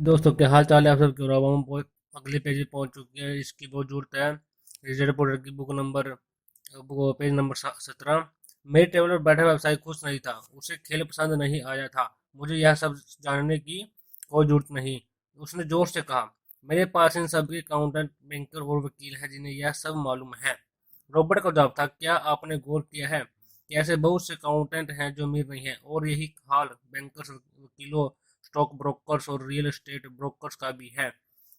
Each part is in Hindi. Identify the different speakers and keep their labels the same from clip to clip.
Speaker 1: दोस्तों क्या हाल चाल है आप सब। क्यों रहा हम बहुत अगले पेज पे पहुंच चुके हैं। इसकी बहुत जरूरत है। रिजल्ट पोर्टर की पेज नंबर 17। मेरे टेबल पर बैठा व्यवसायी खुश नहीं था। उसे खेल पसंद नहीं आया था। मुझे यह सब जानने की कोई जरूरत नहीं, उसने जोर से कहा। मेरे पास इन सब के अकाउंटेंट, बैंकर और वकील हैं जिन्हें यह सब मालूम है। रॉबर्ट का जवाब था, क्या आपने गौर किया है कि ऐसे बहुत से अकाउंटेंट हैं जो अमीर नहीं हैं, और यही हाल बैंकर्स, वकीलों, स्टॉक ब्रोकर्स और रियल एस्टेट ब्रोकर्स का भी है।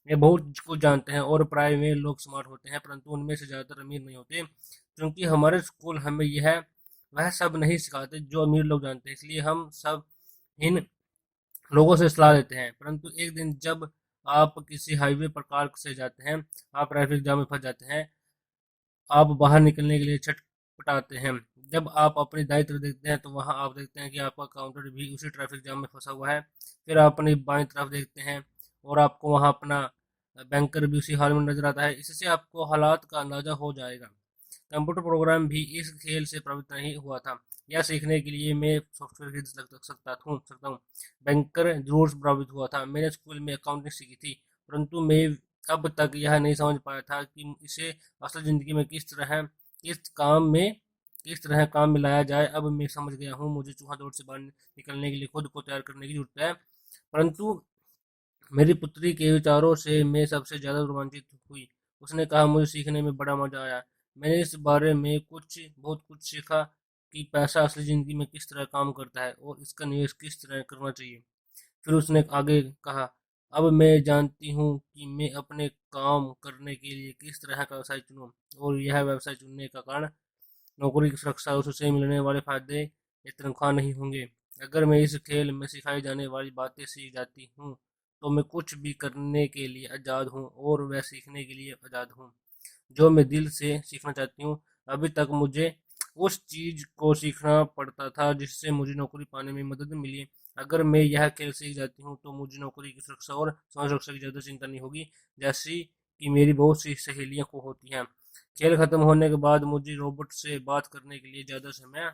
Speaker 1: ये बहुत कुछ जानते हैं और प्राय में लोग स्मार्ट होते हैं, परंतु उनमें से ज़्यादातर अमीर नहीं होते, क्योंकि हमारे स्कूल हमें यह वह सब नहीं सिखाते जो अमीर लोग जानते हैं। इसलिए हम सब इन लोगों से सलाह लेते हैं। परंतु एक दिन जब आप किसी हाईवे पर कार से जाते हैं, आप ट्रैफिक जाम में फंस जाते हैं, आप बाहर निकलने के लिए छटपटाते हैं। जब आप अपनी दाईं तरफ देखते हैं तो वहां आप देखते हैं कि आपका काउंटर भी उसी ट्रैफिक जाम में फंसा हुआ है। फिर आप अपनी बाईं तरफ देखते हैं और आपको वहां अपना बैंकर भी उसी हाल में नजर आता है। इससे आपको हालात का अंदाजा हो जाएगा। कंप्यूटर प्रोग्राम भी इस खेल से प्रभावित नहीं हुआ था। यह सीखने के लिए मैं सॉफ्टवेयर खरीद सकता हूँ। बैंकर जरूर प्रभावित हुआ था। मैंने स्कूल में अकाउंटिंग सीखी थी, परंतु मैं अब तक यह नहीं समझ पाया था कि इसे असल ज़िंदगी में किस तरह काम में लाया जाए। अब मैं समझ गया हूँ, मुझे चूहा दौड़ से बाहर निकलने के लिए खुद को तैयार करने की जरूरत है। परंतु मेरी पुत्री के विचारों से मैं सबसे ज़्यादा रोमांचित हुई। उसने कहा, मुझे सीखने में बड़ा मज़ा आया। मैंने इस बारे में बहुत कुछ सीखा कि पैसा असली ज़िंदगी में किस तरह काम करता है और इसका निवेश किस तरह करना चाहिए। फिर उसने आगे कहा, अब मैं जानती हूँ कि मैं अपने काम करने के लिए किस तरह का व्यवसाय चुनूँ, और यह व्यवसाय चुनने का कारण नौकरी की सुरक्षा और उससे मिलने वाले फायदे या तनख्वाह नहीं होंगे। अगर मैं इस खेल में सिखाई जाने वाली बातें सीख जाती हूँ तो मैं कुछ भी करने के लिए आज़ाद हूँ, और वह सीखने के लिए आज़ाद हूँ जो मैं दिल से सीखना चाहती हूँ। अभी तक मुझे उस चीज़ को सीखना पड़ता था जिससे मुझे नौकरी पाने में मदद मिली। अगर मैं यह खेल सीख जाती हूँ तो मुझे नौकरी की सुरक्षा और समाज सुरक्षा की ज़्यादा चिंता नहीं होगी, जैसी कि मेरी बहुत सी सहेलियों को होती हैं। खेल खत्म होने के बाद मुझे रोबोट से बात करने के लिए ज़्यादा समय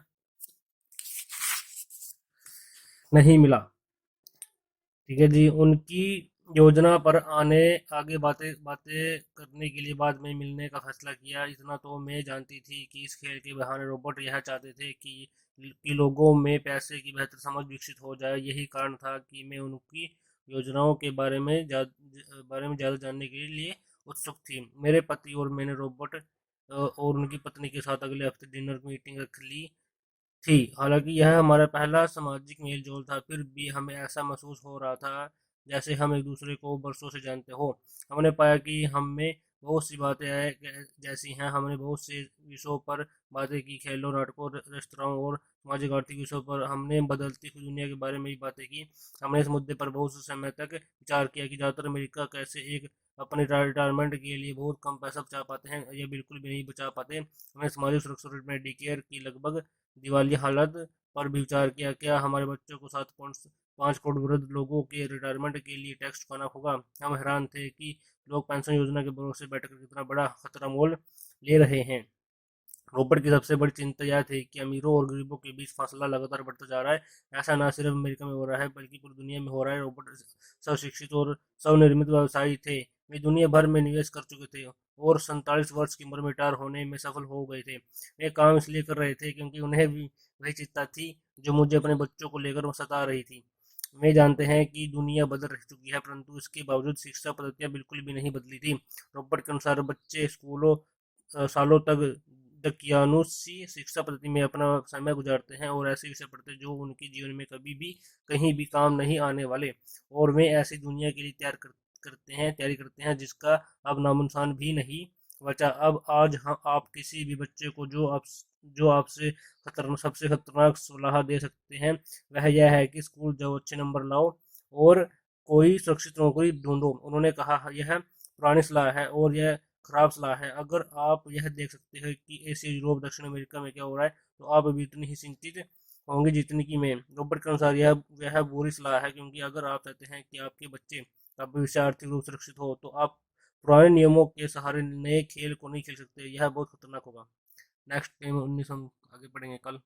Speaker 1: नहीं मिला। ठीक है जी। उनकी योजना पर आगे बातें बातें करने के लिए बाद में मिलने का फैसला किया। इतना तो मैं जानती थी कि इस खेल के बहाने रोबोट यह चाहते थे कि लोगों में पैसे की बेहतर समझ विकसित हो जाए। यही कारण था कि मैं उनकी योजनाओं के बारे में ज़्यादा जानने के लिए उत्सुक थी। मेरे पति और मैंने रोबोट और उनकी पत्नी के साथ अगले हफ्ते डिनर मीटिंग रख ली थी। हालांकि यह हमारा पहला सामाजिक मेल-जोल था, फिर भी हमें ऐसा महसूस हो रहा था जैसे हम एक दूसरे को बरसों से जानते हो। हमने पाया कि हम में बहुत सी बातें जैसी हैं। हमने बहुत से विषयों पर बातें की, खेलों, नाटकों, रेस्तरां और सामाजिक आर्थिक विषयों पर। हमने बदलती हुई दुनिया के बारे में भी बातें की। हमने इस मुद्दे पर बहुत से समय तक विचार किया कि ज़्यादातर अमेरिका कैसे एक अपने रिटायरमेंट के लिए बहुत कम पैसा बचा पाते हैं या बिल्कुल भी नहीं बचा पाते। हमने सामाजिक सुरक्षा में मेडिकेयर की लगभग दिवालिया हालत पर भी विचार किया। क्या हमारे बच्चों को 7.5 करोड़ वृद्ध लोगों के रिटायरमेंट के लिए टैक्स चुकाना होगा? हम हैरान थे कि लोग पेंशन योजना के भरोसे बैठकर कितना बड़ा खतरा मोल ले रहे हैं। रॉबर्ट की सबसे बड़ी चिंता यह थी कि अमीरों और गरीबों के बीच फासला लगातार बढ़ता जा रहा है। ऐसा न सिर्फ अमेरिका में हो रहा है बल्कि पूरी दुनिया में हो रहा है। रॉबर्ट स्वशिक्षित और स्वनिर्मित व्यवसायी थे। वे दुनिया भर में निवेश कर चुके थे और 47 वर्ष की उम्र में रिटायर होने में सफल हो गए थे। वे काम इसलिए कर रहे थे क्योंकि उन्हें भी वही चिंता थी जो मुझे अपने बच्चों को लेकर सता रही थी। वे जानते हैं कि दुनिया बदल चुकी है, परंतु इसके बावजूद शिक्षा पद्धतियां बिल्कुल भी नहीं बदली थी। रॉबर्ट के अनुसार बच्चे स्कूलों सालों तक दकियानुसी शिक्षा पद्धति में अपना समय गुजारते हैं और ऐसे विषय पढ़ते हैं जो उनके जीवन में कभी भी कहीं भी काम नहीं आने वाले, और वे ऐसी दुनिया के लिए तैयारी करते हैं जिसका अब नामोनिशान भी नहीं बचा। अब आज आप किसी भी बच्चे को जो आपसे सबसे खतरनाक सलाह दे सकते हैं वह यह है कि स्कूल जाओ, अच्छे नंबर लाओ और कोई सुरक्षित नौकरी ढूंढो। उन्होंने कहा, यह पुरानी सलाह है और यह खराब सलाह है। अगर आप यह देख सकते हैं कि एशिया, यूरोप, दक्षिण अमेरिका में क्या हो रहा है तो आप भी उतनी ही चिंतित होंगे जितनी कि मैं। रॉबर्ट के अनुसार यह बुरी सलाह है, क्योंकि अगर आप चाहते हैं कि आपके बच्चे का भविष्य आर्थिक रूप से सुरक्षित हो तो आप पुराने नियमों के सहारे नए खेल को नहीं खेल सकते। यह बहुत खतरनाक होगा। नेक्स्ट टाइम 19 हम आगे पढ़ेंगे कल।